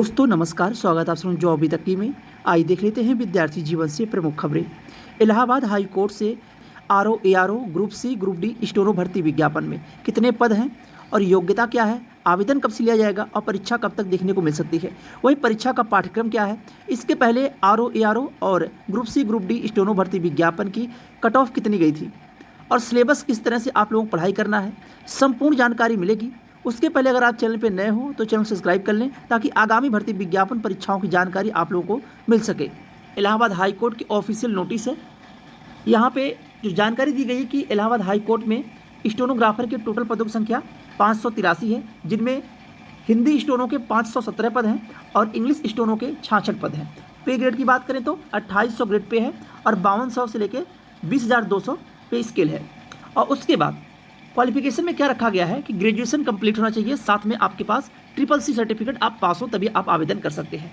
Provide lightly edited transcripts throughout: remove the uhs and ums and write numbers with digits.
दोस्तों नमस्कार, स्वागत है आप सभी जो अभी तक की में। आइए देख लेते हैं विद्यार्थी जीवन से प्रमुख खबरें। इलाहाबाद हाई कोर्ट से RO ARO group C group D steno भर्ती विज्ञापन में कितने पद हैं और योग्यता क्या है, आवेदन कब से लिया जाएगा और परीक्षा कब तक देखने को मिल सकती है, वही परीक्षा का पाठ्यक्रम क्या है। इसके पहले आरओ एआरओ और group C group D steno भर्ती विज्ञापन की कट ऑफ कितनी गई थी और सिलेबस किस तरह से आप लोगों को पढ़ाई करना है, संपूर्ण जानकारी मिलेगी। उसके पहले अगर आप चैनल पे नए हो तो चैनल सब्सक्राइब कर लें ताकि आगामी भर्ती विज्ञापन परीक्षाओं की जानकारी आप लोगों को मिल सके। इलाहाबाद हाई कोर्ट की ऑफिशियल नोटिस है। यहाँ पे जो जानकारी दी गई है कि इलाहाबाद हाई कोर्ट में स्टोनोग्राफर के टोटल पदों की संख्या 583 है, जिनमें हिंदी स्टोनो के 517 पद हैं और इंग्लिश स्टोनो के 66 पद हैं। पे ग्रेड की बात करें तो 2800 ग्रेड पे है और 5200 से लेकर 20,200 पे स्केल है। और उसके बाद क्वालिफिकेशन में क्या रखा गया है कि ग्रेजुएशन कंप्लीट होना चाहिए, साथ में आपके पास CCC सर्टिफिकेट आप पास हो तभी आप आवेदन कर सकते हैं।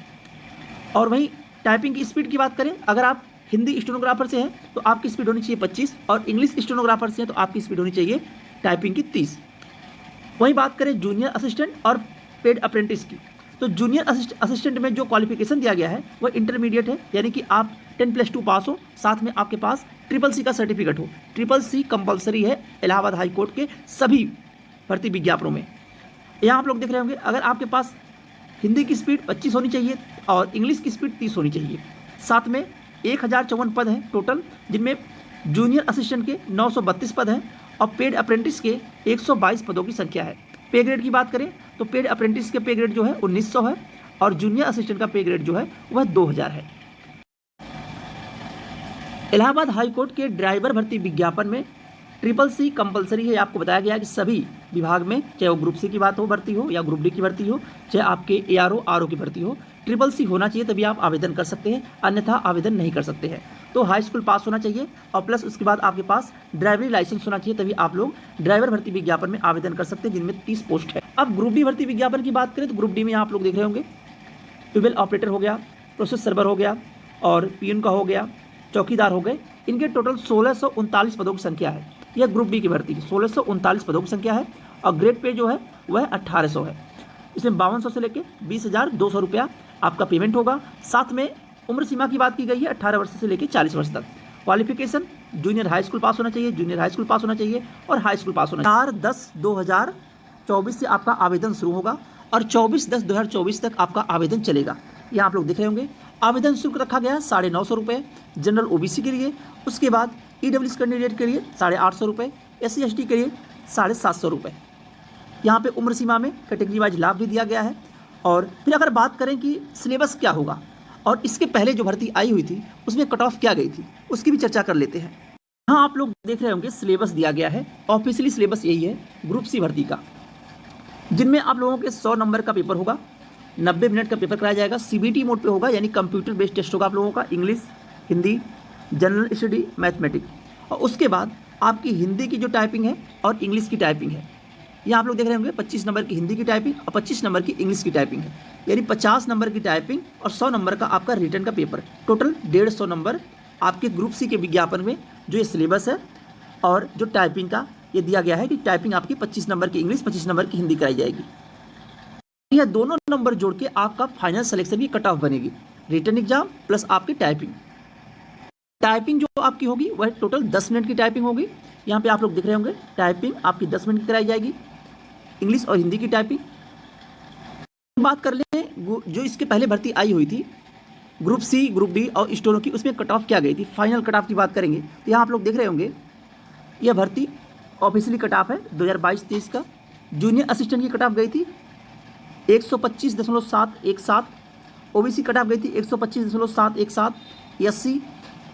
और वहीं टाइपिंग की स्पीड की बात करें, अगर आप हिंदी स्टेनोग्राफर से हैं तो आपकी स्पीड होनी चाहिए 25 और इंग्लिश स्टेनोग्राफर से हैं तो आपकी स्पीड होनी चाहिए टाइपिंग की 30। वहीं बात करें जूनियर असिस्टेंट और पेड अप्रेंटिस की, तो जूनियर असिस्टेंट में जो क्वालिफिकेशन दिया गया है वह इंटरमीडिएट है, यानी कि आप 10+2 पास हो, साथ में आपके पास CCC का सर्टिफिकेट हो। CCC कंपलसरी है इलाहाबाद हाई कोर्ट के सभी भर्ती विज्ञापनों में। यहाँ आप लोग देख रहे होंगे, अगर आपके पास हिंदी की स्पीड 25 होनी चाहिए और इंग्लिश की स्पीड 30 होनी चाहिए। साथ में 1054 पद हैं टोटल, जिनमें जूनियर असिस्टेंट के 932 पद हैं और पेड अप्रेंटिस के 122 पदों की संख्या है। पे ग्रेड की बात करें तो पेड अप्रेंटिस के पे ग्रेड जो है 1900 है और जूनियर असिस्टेंट का पे ग्रेड जो है वह 2000 है। इलाहाबाद हाई कोर्ट के ड्राइवर भर्ती विज्ञापन में CCC कंपलसरी है। आपको बताया गया है कि सभी विभाग में, चाहे वो ग्रुप सी की बात हो भर्ती हो या ग्रुप डी की भर्ती हो, चाहे आपके ARO RO की भर्ती हो, CCC होना चाहिए तभी आप आवेदन कर सकते हैं, अन्यथा आवेदन नहीं कर सकते हैं। तो हाई स्कूल पास होना चाहिए और प्लस उसके बाद आपके पास ड्राइवरी लाइसेंस होना चाहिए, तभी आप लोग ड्राइवर भर्ती विज्ञापन में आवेदन कर सकते हैं, जिनमें 30 पोस्ट है। अब ग्रुप डी भर्ती विज्ञापन की बात करें तो ग्रुप डी में आप लोग देख रहे होंगे ट्यूबवेल ऑपरेटर हो गया, प्रोसेस सर्वर हो गया और पीएन का हो गया, चौकीदार हो गए। इनके टोटल 1639 पदों की संख्या है। यह ग्रुप डी की भर्ती की 1639 पदों की संख्या है और ग्रेड पे जो है वह 1800 है। इसमें 5200 से लेकर 20,200 रुपया आपका पेमेंट होगा। साथ में उम्र सीमा की बात की गई है 18 वर्ष से लेकर 40 वर्ष तक। क्वालिफिकेशन जूनियर हाई स्कूल पास होना चाहिए, जूनियर हाई स्कूल पास होना चाहिए और हाई स्कूल पास होना चाहिए। 4/10/2024 से आपका आवेदन शुरू होगा और 24/10/2024 तक आपका आवेदन चलेगा। यहाँ आप लोग देख रहे होंगे आवेदन शुल्क रखा गया है 950 रुपये जनरल OBC के लिए। उसके बाद EWS कैंडिडेट के लिए 850 रुपये, SC ST के लिए 750 रुपये। यहाँ पे उम्र सीमा में कैटेगरी वाइज लाभ भी दिया गया है। और फिर अगर बात करें कि सिलेबस क्या होगा और इसके पहले जो भर्ती आई हुई थी उसमें कट ऑफ क्या गई थी, उसकी भी चर्चा कर लेते हैं। यहाँ आप लोग देख रहे होंगे सिलेबस दिया गया है, ऑफिशियली सिलेबस यही है ग्रुप सी भर्ती का, जिनमें आप लोगों के 100 नंबर का पेपर होगा, 90 मिनट का पेपर कराया जाएगा। CBT मोड पे होगा, यानी कंप्यूटर बेस्ड टेस्ट होगा आप लोगों का, English, Hindi, general study, mathematics. और उसके बाद आपकी हिंदी की जो टाइपिंग है और इंग्लिश की टाइपिंग है, यहाँ आप लोग देख रहे होंगे 25 नंबर की हिंदी की टाइपिंग और 25 नंबर की इंग्लिश की टाइपिंग है, यानी 50 नंबर की टाइपिंग और 100 नंबर का आपका रिटर्न का पेपर। टोटल 150 नंबर आपके ग्रुप सी के विज्ञापन में जो ये सिलेबस है और जो टाइपिंग का ये दिया गया है कि टाइपिंग आपकी 25 नंबर की इंग्लिश, 25 नंबर की हिंदी कराई जाएगी। यह दोनों नंबर जोड़ के आपका फाइनल सिलेक्शन की कट ऑफ बनेगी, रिटर्न एग्जाम प्लस आपकी टाइपिंग। टाइपिंग जो आपकी होगी वह टोटल 10 मिनट की टाइपिंग होगी। यहाँ पे आप लोग दिख रहे होंगे टाइपिंग आपकी 10 मिनट की कराई जाएगी, इंग्लिश और हिंदी की टाइपिंग। बात कर लें जो इसके पहले भर्ती आई हुई थी ग्रुप सी, ग्रुप डी और स्टोनो की, उसमें कट ऑफ क्या गई थी, फाइनल कट ऑफ की बात करेंगे तो यहाँ आप लोग देख रहे होंगे यह भर्ती ऑफिशियली कट ऑफ है 2022-23 का। जूनियर असिस्टेंट की कट ऑफ गई थी 125.717, OBC कट ऑफ गई थी 125.717, SC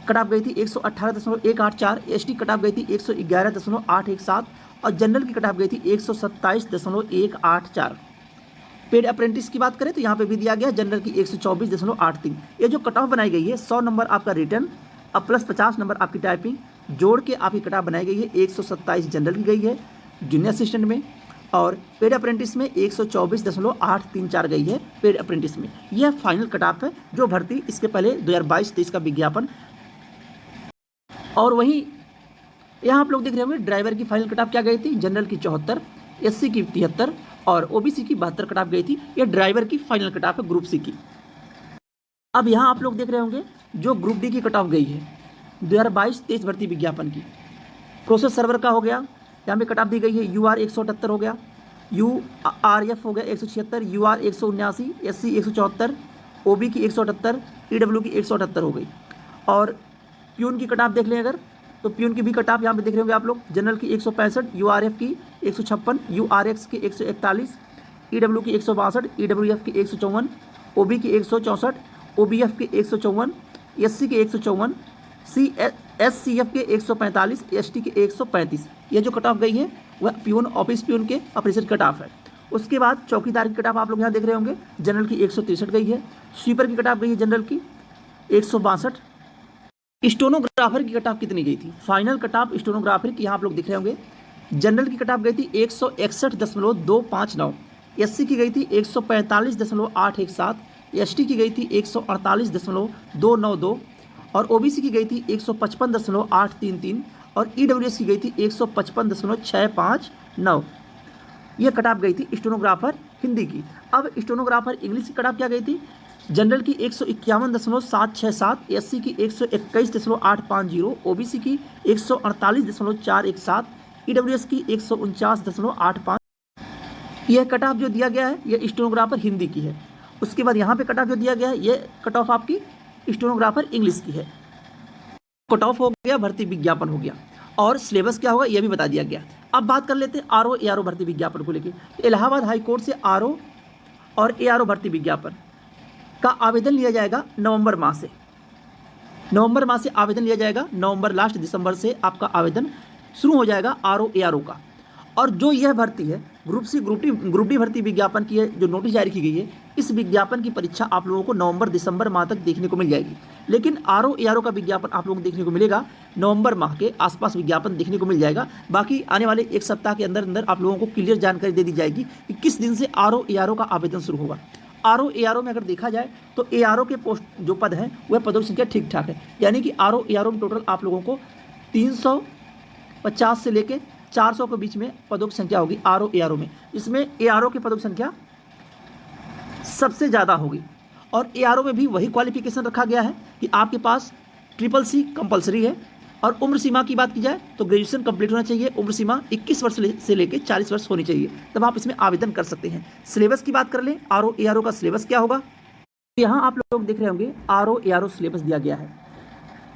कट ऑफ गई थी 118.184, ST कट ऑफ गई थी 111.817 और जनरल की कट ऑफ गई थी 127.184। पेड अप्रेंटिस की बात करें तो यहाँ पे भी दिया गया जनरल की 124.83। ये जो कट ऑफ बनाई गई है 100 नंबर आपका रिटर्न और प्लस 50 नंबर आपकी टाइपिंग जोड़ के आपकी कट ऑफ बनाई गई है। 127 जनरल की गई है जूनियर असिस्टेंट में और पेड अप्रेंटिस में 124.834 गई है पेड अप्रेंटिस में। यह फाइनल कट ऑफ है जो भर्ती इसके पहले 2022-23 का विज्ञापन। और वहीं यहाँ आप लोग देख रहे होंगे ड्राइवर की फाइनल कट ऑफ क्या गई थी, जनरल की 74, SC की 73 और ओबीसी की 72 कट ऑफ गई थी। ये ड्राइवर की फाइनल कट ऑफ है ग्रुप सी की। अब यहाँ आप लोग देख रहे होंगे जो ग्रुप डी की कट ऑफ गई है 2022-23 भर्ती विज्ञापन की। प्रोसेस सर्वर का हो गया, यहाँ पे कट ऑफ दी गई है UR 178 हो गया, URF हो गया 176, UR 179, SC 174, OB की 178, EW की 178 हो गई। और प्यून की कट ऑफ देख लें अगर, तो प्यून की भी कट ऑफ यहाँ पे देख रहे होंगे आप लोग। जनरल की 165, URF की 156, URX की 141, EW की 162, EWF की 154, OB की 164, OBF की 154, SC की 154, SCF के 145, ST के 135। ये जो कट ऑफ गई है वह प्यून ऑफिस प्यून के ऑपरेशन कट ऑफ है। उसके बाद चौकीदार की कट ऑफ आप लोग यहाँ देख रहे होंगे। जनरल की 163 गई है। स्वीपर की कट ऑफ गई है जनरल की 162। स्टोनोग्राफर की कट ऑफ कितनी गई थी? फाइनल कट ऑफ स्टोनोग्राफर की यहाँ आप लोग दिख रहे होंगे। जनरल की कट ऑफ गई थी 161.259, SC की गई थी 145.817, ST की गई थी 148.292 और OBC की गई थी 155.833 और EWS की गई थी 155.659। यह कट ऑफ गई थी स्टेनोग्राफर हिंदी की। अब स्टेनोग्राफर इंग्लिश की कट ऑफ क्या गई थी? जनरल की 151.767, SC की 121.850, OBC की 148.417, EWS की 149.85। यह कट ऑफ जो दिया गया है यह स्टेनोग्राफर हिंदी की है। उसके बाद यहाँ पे कट ऑफ जो दिया गया है यह कट ऑफ आपकी स्टेनोग्राफर इंग्लिश की है। कट ऑफ हो गया, भर्ती विज्ञापन हो गया और सिलेबस क्या होगा यह भी बता दिया गया। अब बात कर लेते हैं आरओ एआरओ भर्ती विज्ञापन को लेकर। तो इलाहाबाद हाई कोर्ट से आरओ और एआरओ भर्ती विज्ञापन का आवेदन लिया जाएगा नवंबर माह से। नवंबर माह से आवेदन लिया जाएगा। नवंबर लास्ट दिसंबर से आपका आवेदन शुरू हो जाएगा आरओ एआरओ का। और जो यह भर्ती है ग्रुप सी ग्रुप डी भर्ती विज्ञापन की है, जो नोटिस जारी की गई है, इस विज्ञापन की परीक्षा आप लोगों को नवंबर दिसंबर माह तक देखने को मिल जाएगी। लेकिन आरओ एआरओ का विज्ञापन आप लोगों को देखने को मिलेगा नवंबर माह के आसपास विज्ञापन देखने को मिल जाएगा। बाकी आने वाले एक सप्ताह के अंदर अंदर आप लोगों को क्लियर जानकारी दे दी जाएगी कि किस दिन से आरओ एआरओ का आवेदन शुरू होगा। आरओ एआरओ में अगर देखा जाए तो एआरओ के पोस्ट जो पद हैं वह पदों की संख्या ठीक ठाक है। यानी कि आरओ एआरओ में टोटल आप लोगों को 350 से लेकर 400 के बीच में पदों की संख्या होगी आरओ एआरओ में। इसमें एआरओ के पदों की संख्या सबसे ज़्यादा होगी। और एआरओ में भी वही क्वालिफिकेशन रखा गया है कि आपके पास CCC कंपलसरी है। और उम्र सीमा की बात की जाए तो ग्रेजुएशन कंप्लीट होना चाहिए। उम्र सीमा 21 वर्ष से लेकर 40 वर्ष होनी चाहिए, तब आप इसमें आवेदन कर सकते हैं। सिलेबस की बात कर लें, आरओ एआरओ का सिलेबस क्या होगा? यहाँ आप लोग देख रहे होंगे आरओ एआरओ सिलेबस दिया गया है,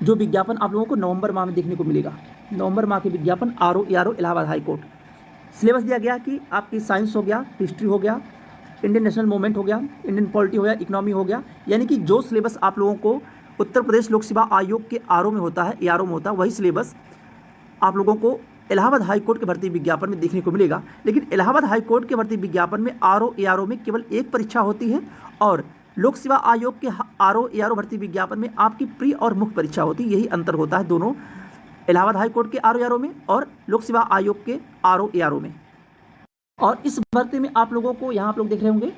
जो विज्ञापन आप लोगों को नवंबर माह में देखने को मिलेगा। नवंबर माह के विज्ञापन RO ARO Allahabad high court. Syllabus दिया गया कि आपकी साइंस हो गया, हिस्ट्री हो गया, इंडियन नेशनल मूवमेंट हो गया, इंडियन पॉलिटी हो गया, इकोनॉमी हो गया। यानी कि जो सिलेबस आप लोगों को उत्तर प्रदेश लोक सेवा आयोग के आरओ में होता है, एआरओ में होता है, वही सिलेबस आप लोगों को इलाहाबाद हाई कोर्ट के भर्ती विज्ञापन में देखने को मिलेगा। लेकिन इलाहाबाद हाई कोर्ट के भर्ती विज्ञापन में आरओ एआरओ में केवल एक परीक्षा होती है और लोक सेवा आयोग के आरओ एआरओ भर्ती विज्ञापन में आपकी प्री और मुख्य परीक्षा होती है। यही अंतर होता है दोनों इलाहाबाद हाई कोर्ट के आरओ एआरओ में और लोक सेवा आयोग के आरओ एआरओ में। और इस भर्ती में आप लोगों को यहाँ आप लोग देख रहे होंगे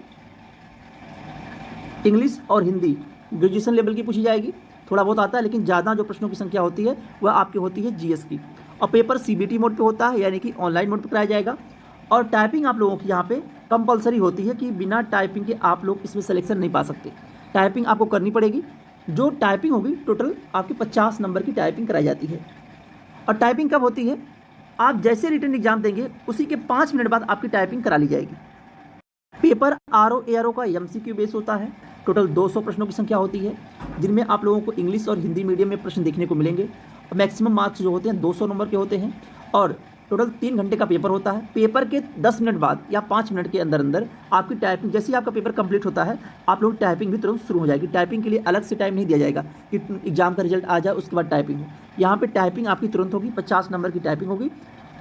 इंग्लिश और हिंदी ग्रेजुएशन लेवल की पूछी जाएगी। थोड़ा बहुत आता है, लेकिन ज़्यादा जो प्रश्नों की संख्या होती है वह आपकी होती है जीएस की। और पेपर सीबीटी मोड पे होता है, यानी कि ऑनलाइन मोड पे कराया जाएगा। और टाइपिंग आप लोगों की यहाँ पे कंपलसरी होती है कि बिना टाइपिंग के आप लोग इसमें सिलेक्शन नहीं पा सकते। टाइपिंग आपको करनी पड़ेगी। जो टाइपिंग होगी टोटल आपकी 50 नंबर की टाइपिंग कराई जाती है। और टाइपिंग कब होती है? आप जैसे रिटन एग्जाम देंगे उसी के 5 मिनट बाद आपकी टाइपिंग करा ली जाएगी। पेपर आरओ एआरओ का एमसीक्यू बेस होता है। टोटल 200 प्रश्नों की संख्या होती है, जिनमें आप लोगों को इंग्लिश और हिंदी मीडियम में प्रश्न देखने को मिलेंगे। मैक्सिमम मार्क्स जो होते हैं 200 नंबर के होते हैं और टोटल 3 घंटे का पेपर होता है। पेपर के 10 मिनट बाद या 5 मिनट के अंदर अंदर आपकी टाइपिंग, जैसे ही आपका पेपर कंप्लीट होता है आप लोग टाइपिंग भी तुरंत शुरू हो जाएगी। टाइपिंग के लिए अलग से टाइम नहीं दिया जाएगा कि एग्जाम का रिजल्ट आ जाए उसके बाद टाइपिंग हो। यहाँ पे टाइपिंग आपकी तुरंत होगी। 50 नंबर की टाइपिंग होगी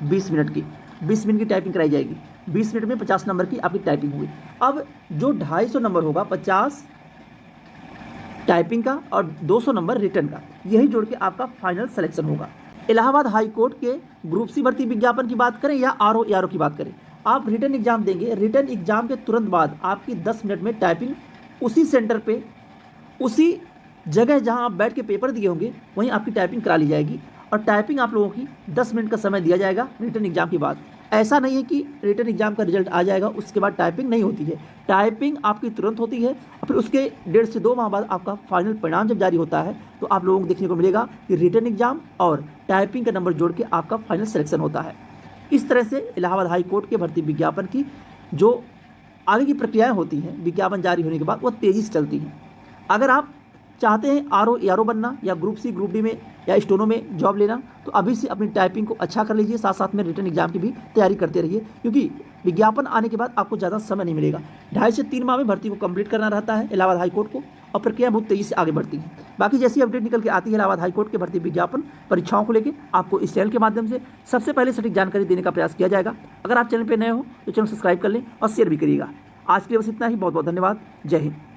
20 मिनट की। 20 मिनट की टाइपिंग कराई जाएगी। 20 मिनट में 50 नंबर की आपकी टाइपिंग होगी। अब जो 250 नंबर होगा, 50 टाइपिंग का और 200 नंबर रिटर्न का, यही जोड़ के आपका फाइनल सिलेक्शन होगा। इलाहाबाद हाई कोर्ट के ग्रुप सी भर्ती विज्ञापन की बात करें या आरओ एआरओ की बात करें, आप रिटर्न एग्जाम देंगे। रिटर्न एग्जाम के तुरंत बाद आपकी 10 मिनट में टाइपिंग उसी सेंटर पे, उसी जगह जहां आप बैठ के पेपर दिए होंगे वहीं आपकी टाइपिंग करा ली जाएगी। और टाइपिंग आप लोगों की 10 मिनट का समय दिया जाएगा रिटर्न एग्जाम के बाद। ऐसा नहीं है कि रिटन एग्जाम का रिजल्ट आ जाएगा उसके बाद टाइपिंग नहीं होती है। टाइपिंग आपकी तुरंत होती है और फिर उसके 1.5 से 2 माह बाद आपका फाइनल परिणाम जब जारी होता है तो आप लोगों को देखने को मिलेगा कि रिटन एग्जाम और टाइपिंग का नंबर जोड़ के आपका फाइनल सिलेक्शन होता है। इस तरह से इलाहाबाद हाई कोर्ट के भर्ती विज्ञापन की जो आगे की प्रक्रियाएँ होती हैं विज्ञापन जारी होने के बाद वो तेज़ी से चलती हैं। अगर आप चाहते हैं आरओ एआरओ बनना या ग्रुप सी ग्रुप डी में या स्टोनो में जॉब लेना तो अभी से अपनी टाइपिंग को अच्छा कर लीजिए, साथ साथ में रिटन एग्जाम की भी तैयारी करते रहिए क्योंकि विज्ञापन आने के बाद आपको ज़्यादा समय नहीं मिलेगा। 2.5 से 3 माह में भर्ती को कंप्लीट करना रहता है इलाहाबाद हाई कोर्ट को और प्रक्रिया बहुत तेज़ी से आगे बढ़ती है। बाकी जैसी अपडेट निकल के आती है इलाहाबाद हाई कोर्ट के भर्ती विज्ञापन परीक्षाओं को लेकर आपको इस चैनल के माध्यम से सबसे पहले सटीक जानकारी देने का प्रयास किया जाएगा। अगर आप चैनल पर नए हो तो चैनल सब्सक्राइब कर लें और शेयर भी करिएगा। आज के लिए बस इतना ही। बहुत बहुत धन्यवाद। जय हिंद।